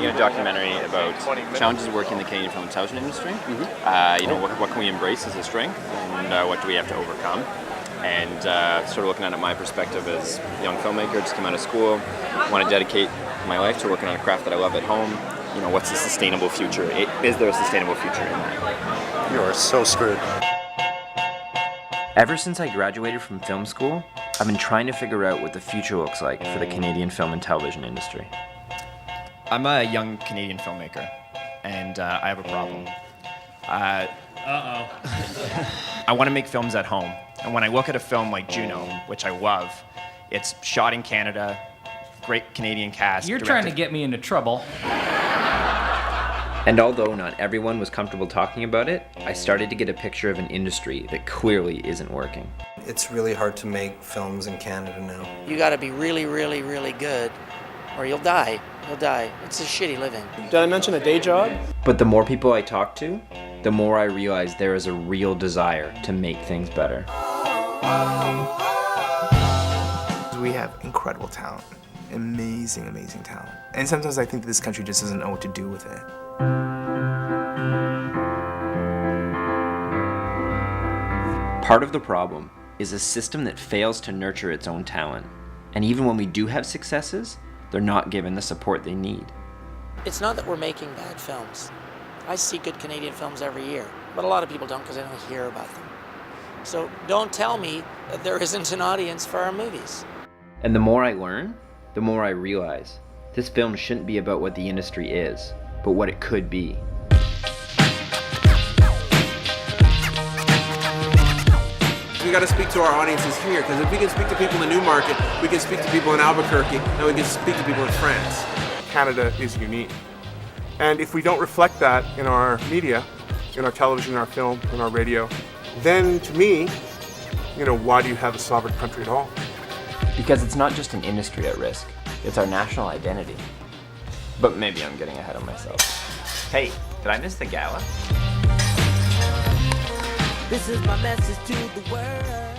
a documentary about challenges of working in the Canadian film and television industry. What can we embrace as a strength, and what do we have to overcome? And sort of looking at it my perspective as a young filmmaker, just came out of school, want to dedicate my life to working on a craft that I love at home. What's the sustainable future? Is there a sustainable future in that? You are so screwed. Ever since I graduated from film school, I've been trying to figure out what the future looks like for the Canadian film and television industry. I'm a young Canadian filmmaker, and I have a problem. I want to make films at home. And when I look at a film like Juno, which I love, it's shot in Canada, great Canadian cast. You're trying to get me into trouble. And although not everyone was comfortable talking about it, I started to get a picture of an industry that clearly isn't working. It's really hard to make films in Canada now. You gotta be really, really, really good, or you'll die. You'll die. It's a shitty living. Did I mention a day job? But the more people I talk to, the more I realize there is a real desire to make things better. We have incredible talent. Amazing, amazing talent. And sometimes I think this country just doesn't know what to do with it. Part of the problem is a system that fails to nurture its own talent. And even when we do have successes, they're not given the support they need. It's not that we're making bad films. I see good Canadian films every year, but a lot of people don't because they don't hear about them. So don't tell me that there isn't an audience for our movies. And the more I learn, the more I realize this film shouldn't be about what the industry is, but what it could be. We got to speak to our audiences here, because if we can speak to people in the Newmarket, we can speak to people in Albuquerque, and we can speak to people in France. Canada is unique. And if we don't reflect that in our media, in our television, in our film, in our radio, then to me, why do you have a sovereign country at all? Because it's not just an industry at risk, it's our national identity. But maybe I'm getting ahead of myself. Hey, did I miss the gala? This is my message to the world.